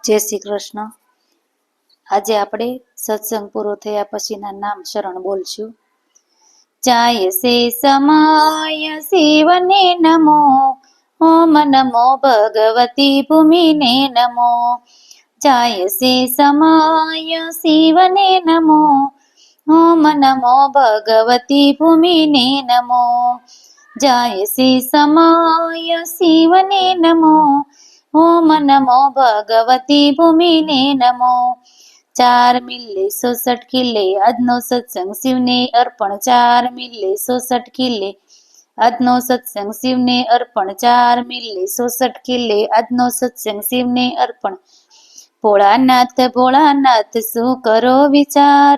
જય શ્રી કૃષ્ણ। આજે આપણે સત્સંગ પૂરો થયા પછીના નામ શરણ બોલશું। જાય સે સમય શિવને નમો, ઓમ નમો ભગવતી ભૂમિને નમો। જાય સે સમય શિવને નમો, ઓમ નમો ભગવતી ભૂમિને નમો। જાય સે સમય શિવને નમો, ઓમ નમો ભગવતી ભૂમિને નમો। 4 મિલે 66 કિલ્લે આજનો સત્સંગ શિવને અર્પણ। 4 મિલે 66 કિલ્લે આજનો સત્સંગ શિવને અર્પણ। 4 મિલે 66 કિલ્લે આજનો સત્સંગ શિવને અર્પણ। ભોળાનાથ ભોળાનાથ શું કરો વિચાર,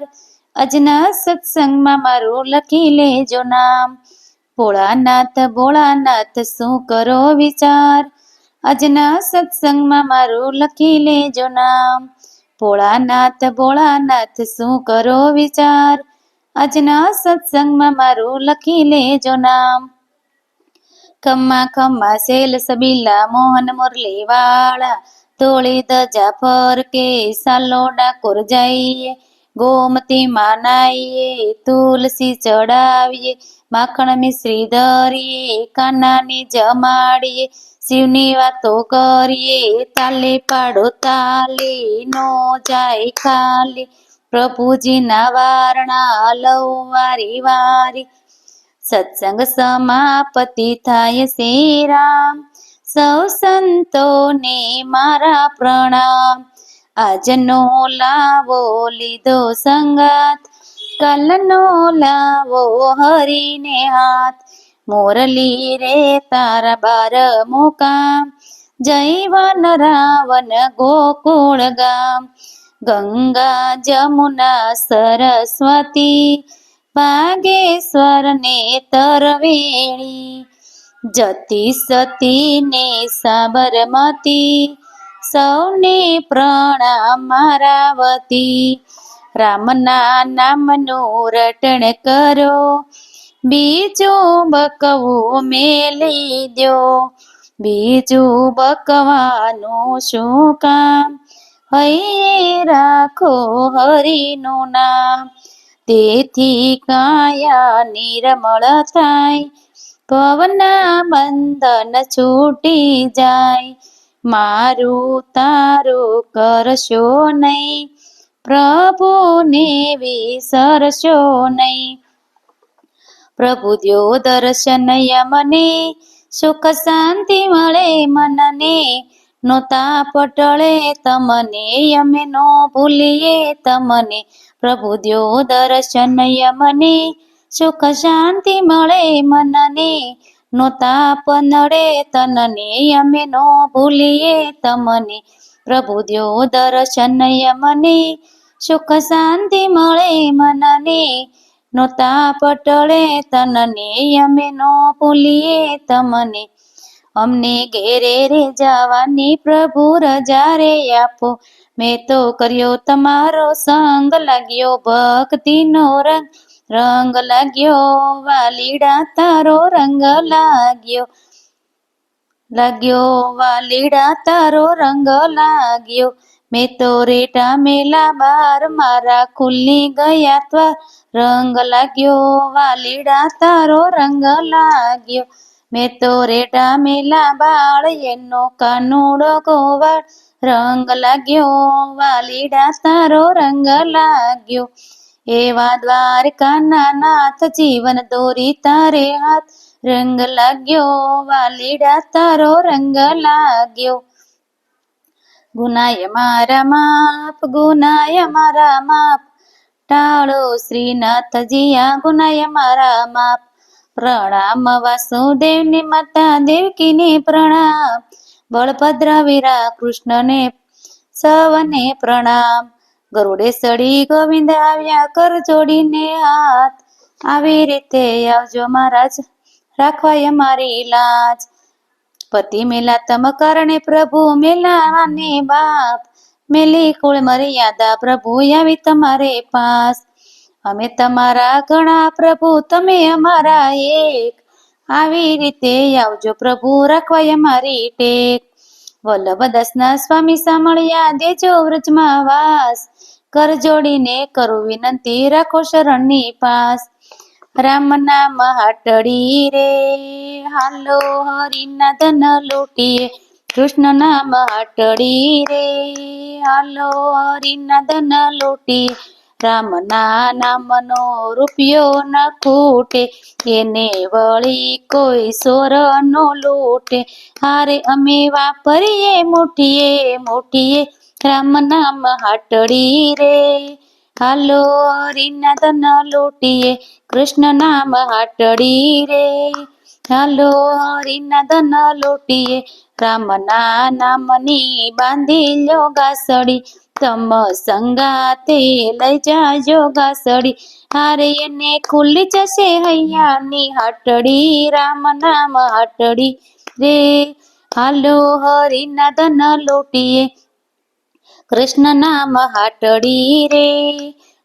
આજના સત્સંગમાં મારું લખી લેજો નામ। ભોળાનાથ ભોળાનાથ શું કરો વિચાર, આજના સત્સંગમાં મારું લખી લેજો નામ। ભોળાનાથ ભોળાનાથ શું કરો વિચાર, આજના સત્સંગમાં મારું લખી લેજો નામ। ખમ્મા ખમ્મા સેલ સબીલા મોહન મુરલી વાળા, તોળી ધજા ફરકે સાલો ડાકોર જઈએ। ગોમતી માં નાઈએ તુલસી ચડાવીએ, માખણ મિશ્રી ધરીએ કાનાની જમાડીએ। શિવની વાતો કરીએ તાલે પાડો તાલે, નો જાય ખાલી પ્રભુજીના વારણા લઉ વારી વારી। સત્સંગ સમાપતિ થાય શ્રી રામ, સૌ સંતોને મારા પ્રણામ। આજનો લાવો લીધો સંગાત, કાલનો લાવો હરીને હાથ। મોરલી રે તારા 12 મુકામ, જય વન રાવન ગોકુળ ગામ। ગંગા જમુના સરસ્વતી, ભાગેશ્વર ને તરવેણી। જતી સતી ને સાબરમતી, સૌને પ્રણામ મારા વતી। રામના નામનું રટણ કરો, બીજું બકવું મેલી દ્યો। બીજું બકવાનું શું કામ, હૈયે રાખો હરિનું નામ। તેથી કાયા નિર્મળ થાય, ભવના બંધન છૂટી જાય। મારું તારું કરશો નહીં, પ્રભુને વિસરશો નહીં। પ્રભુ દ્યો દર્શન મને, સુખ શાંતિ મળે મનને। નોતા પટળે તમને અમે નો ભૂલીએ તમને। પ્રભુ દ્યો દર્શન મને, સુખ શાંતિ મળે મનને। નોતા પનડે તનને અમે નો ભૂલીએ તમને। પ્રભુ દ્યો દર્શન મને, સુખ શાંતિ મળે મનને। નોતા પટળે તનને અમે નો ભૂલીએ તમને। અમને ઘેરે રે જવાની પ્રભુ રજા રે આપો, મેં તો કર્યો તમારો સંગ લાગ્યો ભક્તિનો રંગ। રંગ લાગ્યો વાલીડા તારો રંગ લાગ્યો, લાગ્યો વાલીડા તારો રંગ લાગ્યો। મેં તો રેટા મેલા બાર મારા ખુલ્લી ગયા દ્વાર, રંગ લાગ્યો વાલીડા તારો રંગ લાગ્યો। મેં તો રેટા મેલા બાળ એનો કાનુડો ગોવાળ, રંગ લાગ્યો વાલીડા તારો રંગ લાગ્યો। એવા દ્વારકાના નાથ જીવન દોરી તારે હાથ, રંગ લાગ્યો વાલીડા તારો રંગ લાગ્યો। ગુનાય મારા માપ ગુનાય મારા માપ, ટાળો શ્રીનાથજી આ ગુનાય મારા માપ। પ્રણામ વાસુદેવને માતા દેવકીને પ્રણામ, બળભદ્ર વીરા કૃષ્ણને સૌને પ્રણામ। ગરુડે ચડી ગોવિંદ આવ્યા કર જોડીને હાથ, આવી રીતે આવજો મહારાજ રાખવાય મારી લાજ। પતિ મેલા તમ કારણે પ્રભુ મેલાને બાપ, મેલી કુળ મર્યાદા પ્રભુ આવી તમારે પાસ। અમે તમારા ઘણા પ્રભુ તમે અમારા એક, આવી રીતે આવજો પ્રભુ રાખવાય મારી ટેક। વલ્લભદાસના સ્વામી સાંભળ્યા દેજો વ્રજમાં વાસ, કર જોડીને કરું વિનંતી રાખો શરણની પાસ. રામ નામ હાટડી રે, હાલો હરિના ધન લૂટીએ. કૃષ્ણ નામ હાટડી રે, હાલો હરિના ધન લૂટીએ. રામના નામનો રૂપિયો ન ખૂટે, એને વળી કોઈ સોર નો લૂટે. હારે અમે વાપરીએ મુઠીએ મુઠીએ, રામ નામ હાટડી રે, હાલો હરિના ધન લૂટીએ. કૃષ્ણ નામ હાટડી રે, હાલો હરિના ધન લૂટીએ. રામના નામની બાંધી લ્યો ગાસડી, તમ સંગાતે લઈ જાજો ગાસડી. હારે એને ખુલ્લી જશે હૈયાની હાટડી, રામ નામ હાટડી રે, હાલો હરિના ધન લૂટીએ. કૃષ્ણ નામ હાટડી રે,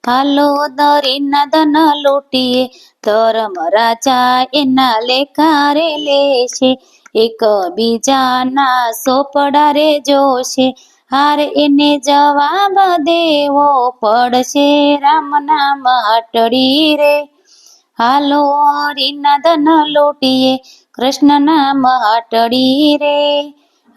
હાલો હરિના ધન લૂટીએ. ધર્મ રાજા એના લેખા રે લેશે, એક બીજાના સોપડા રે જોશે. હારે એને જવાબ દેવો પડશે, રામ નામ હાટડી રે, હાલો હરિના ધન લૂટીએ. કૃષ્ણ નામ હાટડી રે,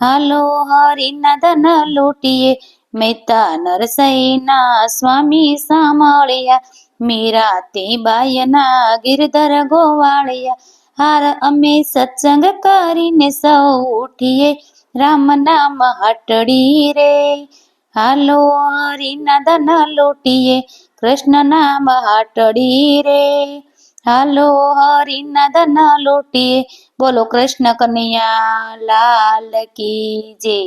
હાલો હરિના ધન લૂટીએ. મહેતા નરસૈના સ્વામી સાંભળ્યા, મીરાતી બાયના ગિરધર ગોવાળિયા. હાર અમે સત્સંગ કરીને સૌ ઉઠીએ, રામ નામ હાટડી રે, હાલો હરિના ધન લૂટીએ. કૃષ્ણ નામ હાટડી રે, હાલો હરિના ધન લૂટીએ. બોલો કૃષ્ણ કનૈયા લાલ કી જય.